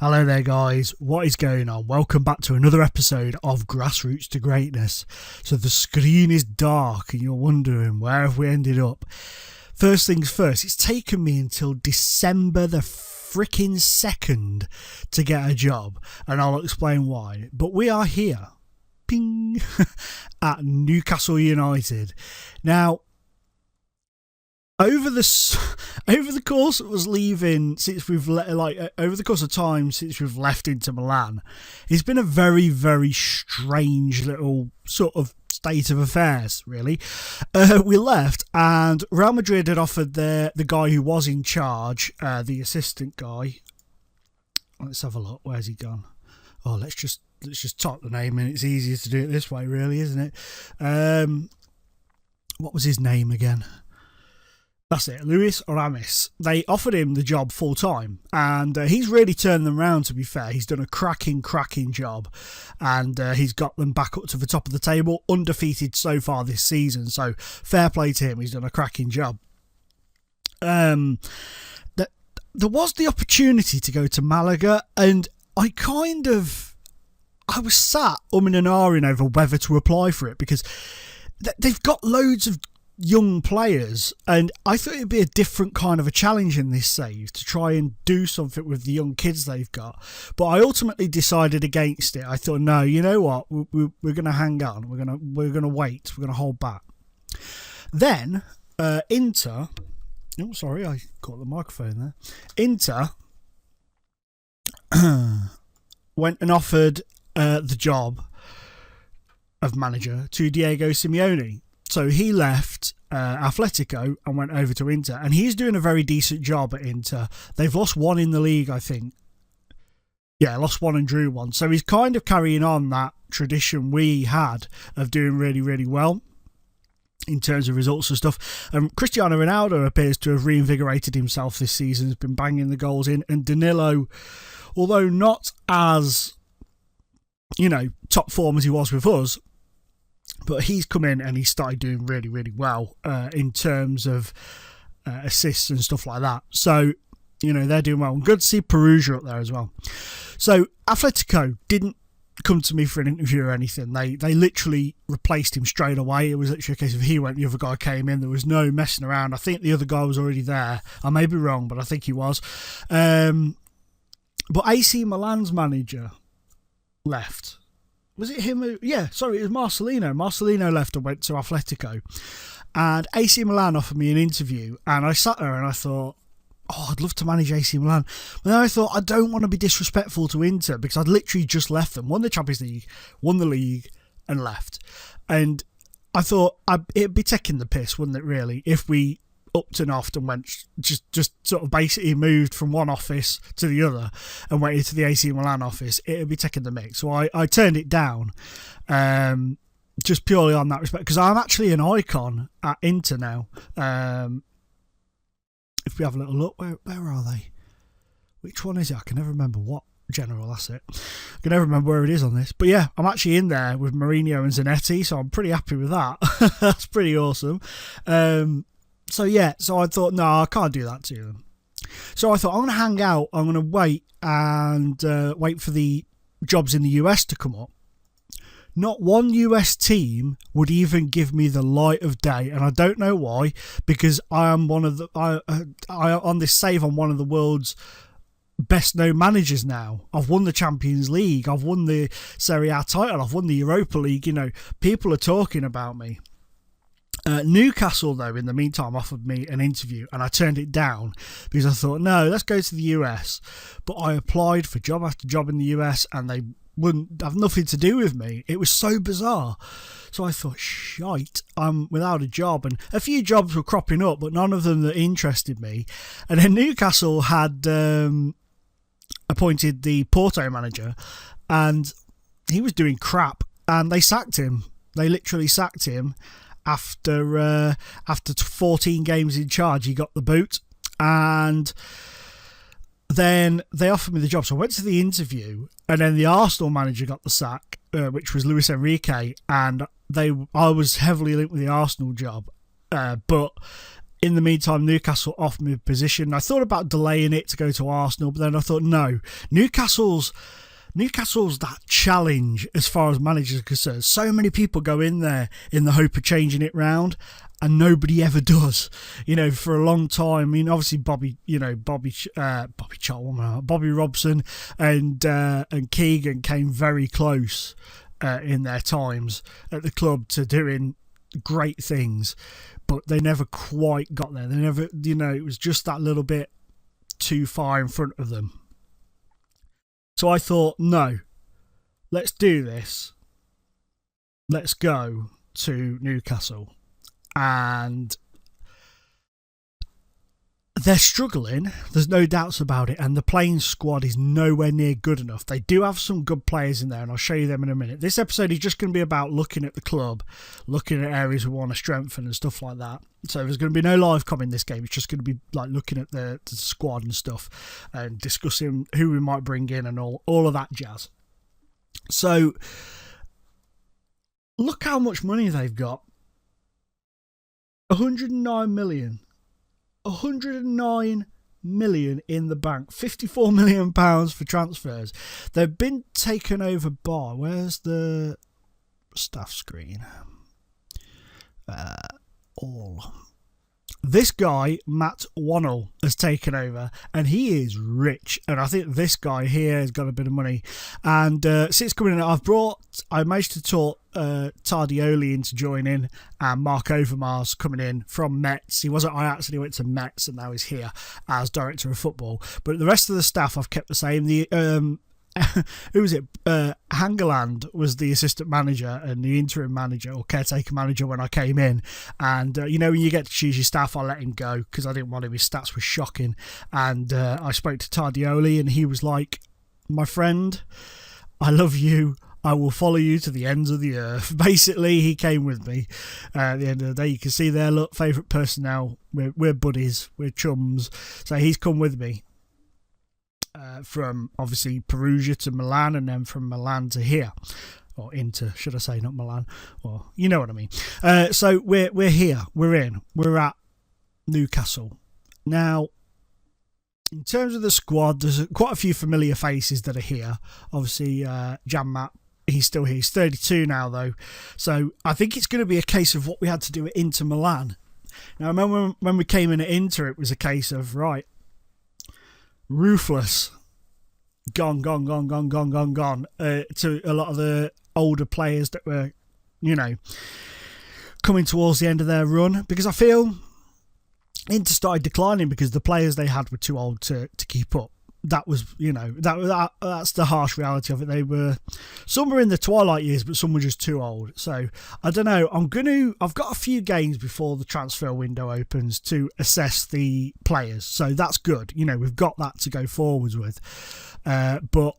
Hello there guys, what is going on? Welcome back to another episode of Grassroots to Greatness. So the screen is dark and you're wondering where have we ended up. First things first, it's taken me until December the freaking 2nd to get a job, and I'll explain why. But we are here, ping, at Newcastle United. Now, over the course of us leaving, over the course of time since we've left Inter Milan, it's been a very, very strange little sort of state of affairs, really. We left, and Real Madrid had offered the guy who was in charge, the assistant guy. Let's have a look. Where's he gone? Oh, let's just type the name in. It's easier to do it this way, really, isn't it? What was his name again? That's it, Luis Aramis. They offered him the job full time, and he's really turned them round, to be fair. He's done a cracking job, and he's got them back up to the top of the table, undefeated so far this season, so fair play to him. He's done a cracking job. There was the opportunity to go to Malaga, and I was sat umming and ahhing over whether to apply for it, because they've got loads of young players, and I thought it'd be a different kind of a challenge in this save to try and do something with the young kids they've got, but I ultimately decided against it. I thought, no, you know what, we're going to hang on, we're going to wait, we're going to hold back. Then Inter, oh sorry, I caught the microphone there. Inter went and offered the job of manager to Diego Simeone. So he left Atletico and went over to Inter, and he's doing a very decent job at Inter. They've lost one in the league, I think. Yeah, lost one and drew one. So he's kind of carrying on that tradition we had of doing really, really well in terms of results and stuff. Cristiano Ronaldo appears to have reinvigorated himself this season, has been banging the goals in, and Danilo, although not as, top form as he was with us, but he's come in and he started doing really, really well in terms of assists and stuff like that. So, they're doing well. And good to see Perugia up there as well. So, Atletico didn't come to me for an interview or anything. They literally replaced him straight away. It was literally a case of he went, the other guy came in. There was no messing around. I think the other guy was already there. I may be wrong, but I think he was. But AC Milan's manager left. Was it him? Yeah, sorry, it was Marcelino. Marcelino left and went to Atletico. And AC Milan offered me an interview. And I sat there and I thought, I'd love to manage AC Milan. But then I thought, I don't want to be disrespectful to Inter, because I'd literally just left them. Won the Champions League, won the league, and left. And I thought it'd be taking the piss, wouldn't it, really, if we upped and offed and went just sort of basically moved from one office to the other and went into the AC Milan office. It would be taking the mick. So I turned it down just purely on that respect, because I'm actually an icon at Inter now. If we have a little look, where are they? Which one is it? I can never remember what general, that's it. I can never remember where it is on this. But yeah, I'm actually in there with Mourinho and Zanetti, so I'm pretty happy with that. That's pretty awesome. So I thought, no, I can't do that to them. So I thought, I'm going to hang out, I'm going to wait and wait for the jobs in the US to come up. Not one US team would even give me the light of day, and I don't know why, because I am one of the, on this save, I'm one of the world's best known managers now. I've won the Champions League, I've won the Serie A title, I've won the Europa League, people are talking about me. Newcastle, though, in the meantime, offered me an interview, and I turned it down because I thought, no, let's go to the US. But I applied for job after job in the US, and they wouldn't have nothing to do with me. It was so bizarre. So I thought, shite, I'm without a job. And a few jobs were cropping up, but none of them that interested me. And then Newcastle had appointed the Porto manager, and he was doing crap, and they sacked him. They literally sacked him. After 14 games in charge, he got the boot, and then they offered me the job. So I went to the interview, and then the Arsenal manager got the sack, which was Luis Enrique, and I was heavily linked with the Arsenal job, but In the meantime, Newcastle offered me a position. I thought about delaying it to go to Arsenal, but then I thought, no, Newcastle's that challenge as far as managers are concerned. So many people go in there in the hope of changing it round, and nobody ever does. For a long time. I mean, obviously Bobby Robson and Keegan came very close in their times at the club to doing great things, but they never quite got there. They never, it was just that little bit too far in front of them. So I thought, no, let's do this. Let's go to Newcastle. And they're struggling, there's no doubts about it, and the playing squad is nowhere near good enough. They do have some good players in there, and I'll show you them in a minute. This episode is just going to be about looking at the club, looking at areas we want to strengthen and stuff like that. So there's going to be no live comment in this game. It's just going to be like looking at the squad and stuff and discussing who we might bring in and all of that jazz. So look how much money they've got. 109 million. 109 million in the bank. 54 million pounds for transfers. They've been taken over by, where's the staff screen? All. This guy, Matt Wannell, has taken over, and he is rich. And I think this guy here has got a bit of money. And since coming in, I managed to talk Tardioli into joining, and Mark Overmars coming in from Metz. I actually went to Metz, and now he's here as director of football. But the rest of the staff I've kept the same. Who was it? Hangeland was the assistant manager and the interim manager or caretaker manager when I came in. And when you get to choose your staff, I let him go because I didn't want him. His stats were shocking. And I spoke to Tardioli, and he was like, "My friend, I love you. I will follow you to the ends of the earth." Basically, he came with me. At the end of the day, you can see there, look, favourite personnel. We're buddies. We're chums. So he's come with me. From obviously Perugia to Milan, and then from Milan to here, or Inter, should I say, not Milan, or you know what I mean. So we're here, we're at Newcastle now. In terms of the squad, there's quite a few familiar faces that are here. Obviously, Jan Matt, he's still here. He's 32 now, though. So I think it's going to be a case of what we had to do at Inter Milan. Now, I remember when we came in at Inter, it was a case of, right, ruthless, gone to a lot of the older players that were, coming towards the end of their run, because I feel Inter started declining because the players they had were too old to keep up. That was, that's the harsh reality of it. Some were in the twilight years, but some were just too old. So I don't know. I've got a few games before the transfer window opens to assess the players. So that's good. We've got that to go forwards with. But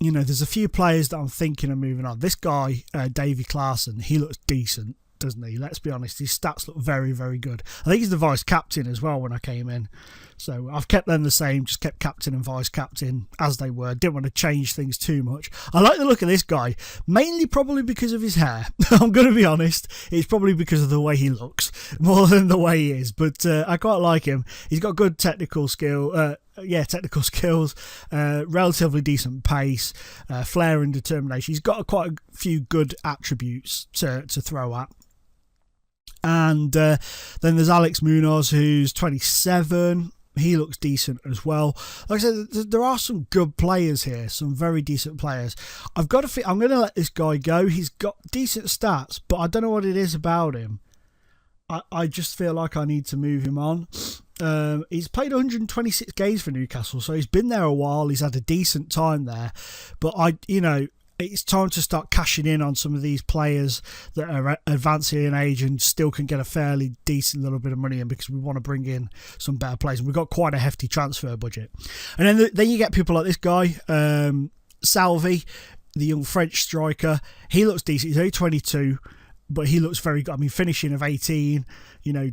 there's a few players that I'm thinking of moving on. This guy, Davy Klaassen, he looks decent, doesn't he? Let's be honest. His stats look very, very good. I think he's the vice captain as well when I came in. So I've kept them the same, just kept captain and vice captain as they were. Didn't want to change things too much. I like the look of this guy, mainly probably because of his hair. I'm going to be honest. It's probably because of the way he looks more than the way he is. But I quite like him. He's got good technical skill. Technical skills, relatively decent pace, flair and determination. He's got quite a few good attributes to throw at. And then there's Alex Munoz, who's 27. He looks decent as well. Like I said, there are some good players here, some very decent players. I'm going to let this guy go. He's got decent stats, but I don't know what it is about him. I just feel like I need to move him on. He's played 126 games for Newcastle, so he's been there a while. He's had a decent time there, but it's time to start cashing in on some of these players that are advancing in age and still can get a fairly decent little bit of money in, because we want to bring in some better players. We've got quite a hefty transfer budget. And then you get people like this guy, Salvi, the young French striker. He looks decent. He's only 22, but he looks very good. I mean, finishing of 18,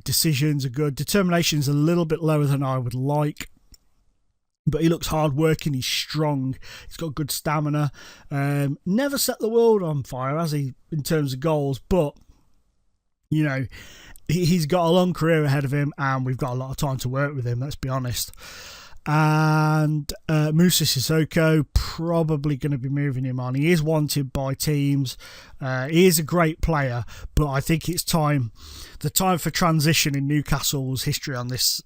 decisions are good. Determination's a little bit lower than I would like. But he looks hard working, he's strong, he's got good stamina. Never set the world on fire, has he, in terms of goals, but, he's he's got a long career ahead of him, and we've got a lot of time to work with him, let's be honest. And Moussa Sissoko, probably going to be moving him on. He is wanted by teams. He is a great player, but I think it's time. The time for transition in Newcastle's history on this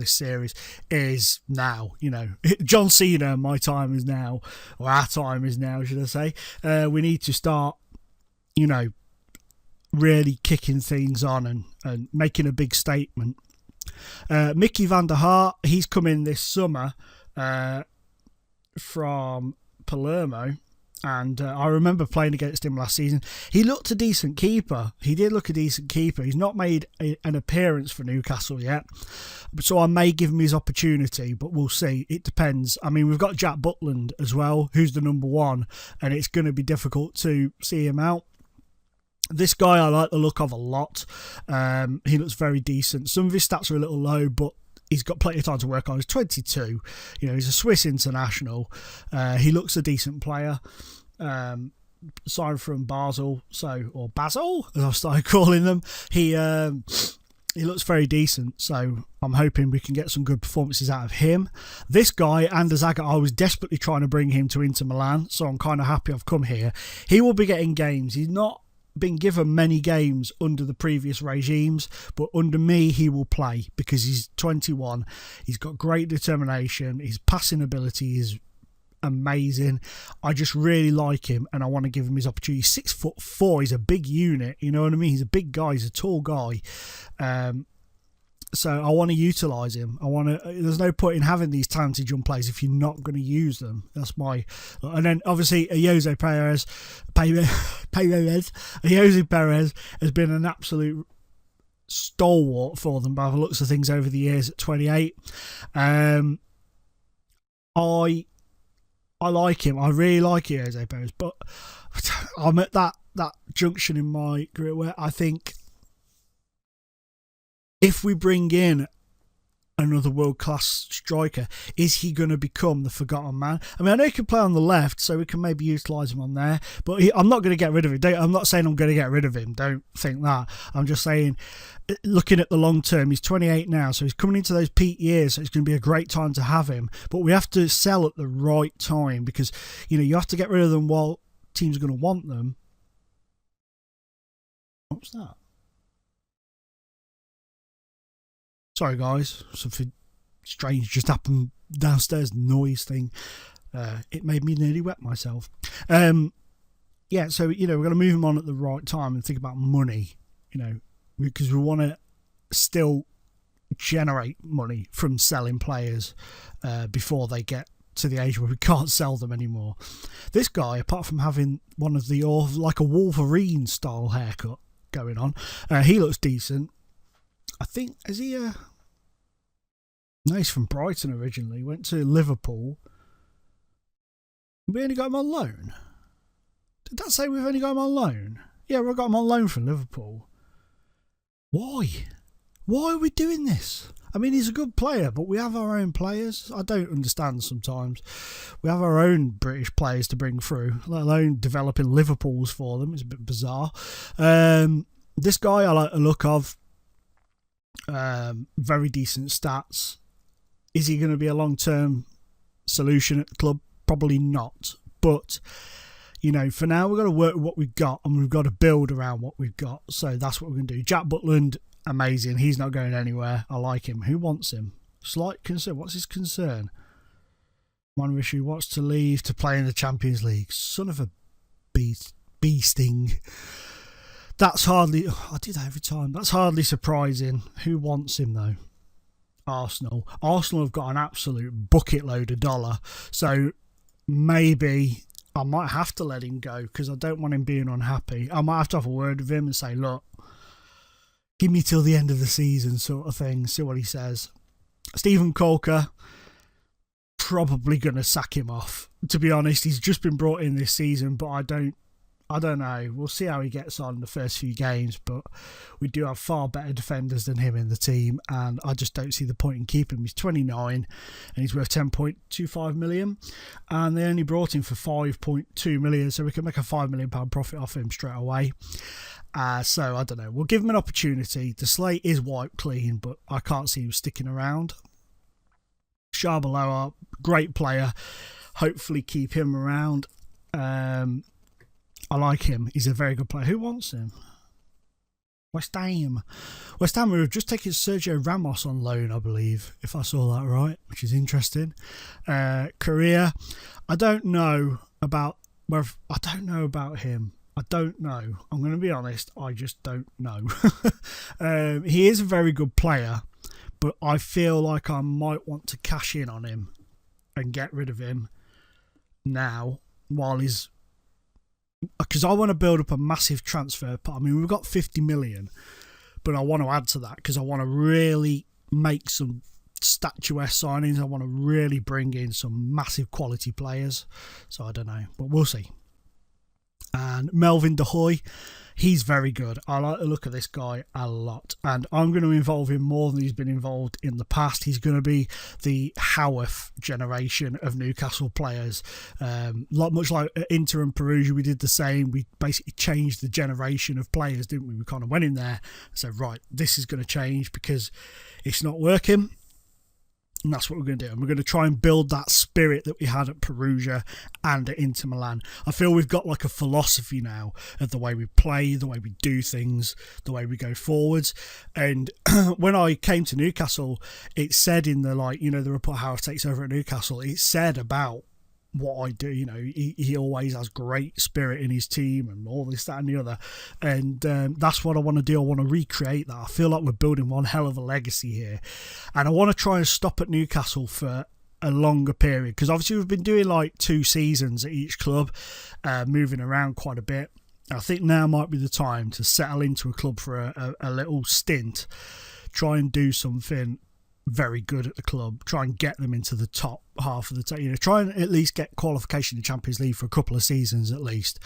series is now. You know, John Cena, my time is now, or our time is now, should I say? We need to start, you know, really kicking things on and making a big statement. Mickey van der Hart, he's come in this summer from Palermo, and I remember playing against him last season. He looked a decent keeper. He did look a decent keeper. He's not made an appearance for Newcastle yet, so I may give him his opportunity, but we'll see. It depends. I mean, we've got Jack Butland as well, who's the number one, and it's going to be difficult to see him out. This guy I like the look of a lot. He looks very decent. Some of his stats are a little low, but he's got plenty of time to work on. He's 22. You know, he's a Swiss international. He looks a decent player. Signed from Basel, or Basel, as I've started calling them. He looks very decent, so I'm hoping we can get some good performances out of him. This guy, Anders Agger, I was desperately trying to bring him to Inter Milan, so I'm kind of happy I've come here. He will be getting games. He's not been given many games under the previous regimes, but under me he will play because he's 21. He's got great determination. His passing ability is amazing. I just really like him, and I want to give him his opportunity. 6'4", he's a big unit, you know what I mean? He's a big guy, he's a tall guy. So I want to utilise him. There's no point in having these talented young players if you're not going to use them. That's my... And then obviously Jose Perez has been an absolute stalwart for them by the looks of things over the years at 28. I like him. I really like Jose Perez, but I'm at that junction in my career where I think if we bring in another world-class striker, is he going to become the forgotten man? I mean, I know he can play on the left, so we can maybe utilise him on there, but I'm not going to get rid of him. I'm not saying I'm going to get rid of him. Don't think that. I'm just saying, looking at the long term, he's 28 now, so he's coming into those peak years, so it's going to be a great time to have him. But we have to sell at the right time because, you know, you have to get rid of them while teams are going to want them. What's that? Sorry guys, something strange just happened downstairs, noise thing. It made me nearly wet myself. Yeah, so, you know, we're going to move him on at the right time and think about money, you know, because we want to still generate money from selling players before they get to the age where we can't sell them anymore. This guy, apart from having one of the, like a Wolverine style haircut going on, he looks decent. I think, no, he's from Brighton originally. Went to Liverpool. We only got him on loan. Did that say we've only got him on loan? Yeah, we got him on loan from Liverpool. Why? Why are we doing this? I mean, he's a good player, but we have our own players. I don't understand sometimes. We have our own British players to bring through, let alone developing Liverpools for them. It's a bit bizarre. This guy I like the look of. Very decent stats. Is he going to be a long-term solution at the club? Probably not. But, you know, for now we've got to work with what we've got and we've got to build around what we've got. So that's what we're going to do. Jack Butland, amazing. He's not going anywhere. I like him. Who wants him? Slight concern. What's his concern? One issue wants to leave to play in the Champions League. Son of a beasting. That's hardly... I do that every time. That's hardly surprising. Who wants him, though? Arsenal. Arsenal have got an absolute bucket load of dollar. So maybe I might have to let him go because I don't want him being unhappy. I might have to have a word with him and say, look, give me till the end of the season sort of thing. See what he says. Stephen Colker, probably going to sack him off. To be honest, he's just been brought in this season, but I don't know. We'll see how he gets on the first few games, but we do have far better defenders than him in the team, and I just don't see the point in keeping him. He's 29 and he's worth 10.25 million, and they only brought him for 5.2 million, so we can make a £5 million profit off him straight away. So I don't know. We'll give him an opportunity. The slate is wiped clean, but I can't see him sticking around. Shabaloa, great player. Hopefully keep him around. I like him. He's a very good player. Who wants him? West Ham. West Ham have just taken Sergio Ramos on loan, I believe, if I saw that right, which is interesting. Korea. I don't know about him. I don't know. I'm going to be honest. I just don't know. He is a very good player, but I feel like I might want to cash in on him and get rid of him now while he's... Because I want to build up a massive transfer pot. I mean, we've got 50 million, but I want to add to that because I want to really make some statuesque signings. I want to really bring in some massive quality players. So I don't know, but we'll see. And Melvin De Hoy, he's very good. I like the look of this guy a lot, and I'm going to involve him more than he's been involved in the past. He's going to be the Howarth generation of Newcastle players. Much like Inter and Perugia, we did the same. We basically changed the generation of players, didn't we? We kind of went in there and said, right, this is going to change because it's not working. And that's what we're going to do. And we're going to try and build that spirit that we had at Perugia and at Inter Milan. I feel we've got like a philosophy now of the way we play, the way we do things, the way we go forwards. And when I came to Newcastle, it said in the, the report how it takes over at Newcastle, it said about what I do. He always has great spirit in his team and all this, that and the other, and that's what I want to do. I want to recreate that. I feel like we're building one hell of a legacy here, and I want to try and stop at Newcastle for a longer period, because obviously we've been doing like 2 seasons at each club, moving around quite a bit. I think now might be the time to settle into a club for a little stint, try and do something very good at the club, try and get them into the top half of the team, try and at least get qualification to Champions League for a couple of seasons at least,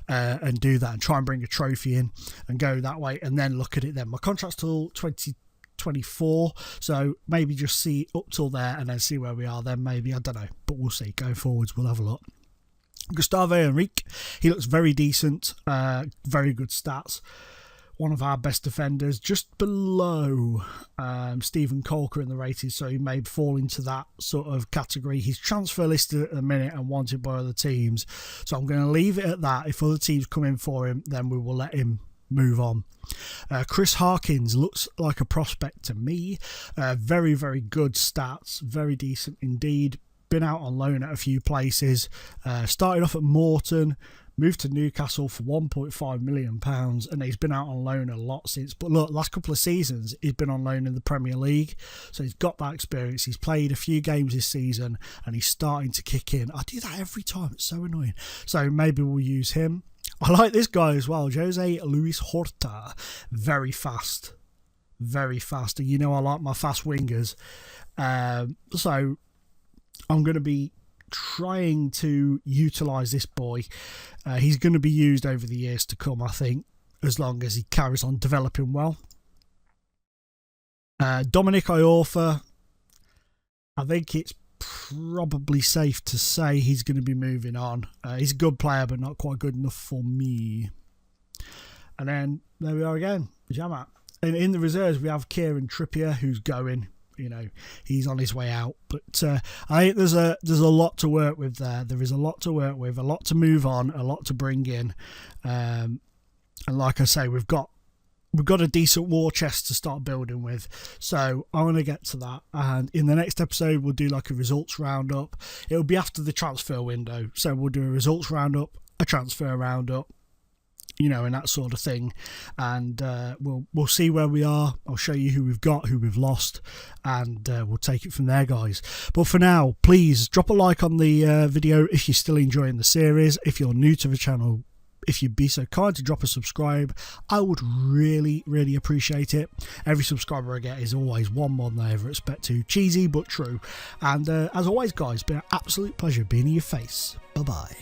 and do that and try and bring a trophy in and go that way, and then look at it then. My contract's till 2024, so maybe just see up till there and then see where we are then, maybe, I don't know, but we'll see. Going forwards, we'll have a look. Gustavo Henrique, he looks very decent, very good stats. One of our best defenders, just below Stephen Colker in the ratings, so he may fall into that sort of category. He's transfer listed at the minute and wanted by other teams, so I'm going to leave it at that. If other teams come in for him, then we will let him move on. Chris Harkins looks like a prospect to me. Very, very good stats, very decent indeed. Been out on loan at a few places. Started off at Morton, moved to Newcastle for £1.5 million, and he's been out on loan a lot since. But look, last couple of seasons, he's been on loan in the Premier League, so he's got that experience. He's played a few games this season, and he's starting to kick in. I do that every time. It's so annoying. So maybe we'll use him. I like this guy as well, Jose Luis Horta. Very fast. Very fast. And I like my fast wingers. So I'm going to be trying to utilise this boy. He's going to be used over the years to come, I think, as long as he carries on developing well. Dominic Iorfa, I think it's probably safe to say he's going to be moving on. He's a good player, but not quite good enough for me. And then there we are again, Jamat. And in the reserves, we have Kieran Trippier, who's going. He's on his way out, but I think there's a lot to work with there. There is a lot to work with, a lot to move on, a lot to bring in, and like I say, we've got a decent war chest to start building with. So I want to get to that, and in the next episode we'll do like a results roundup. It'll be after the transfer window, so we'll do a results roundup, a transfer roundup, and that sort of thing, and we'll see where we are. I'll show you who we've got, who we've lost, and we'll take it from there, guys. But for now, please drop a like on the video if you're still enjoying the series. If you're new to the channel, if you'd be so kind to drop a subscribe, I would really, really appreciate it. Every subscriber I get is always one more than I ever expect to. Cheesy but true. And as always, guys, it's been an absolute pleasure being in your face. Bye bye.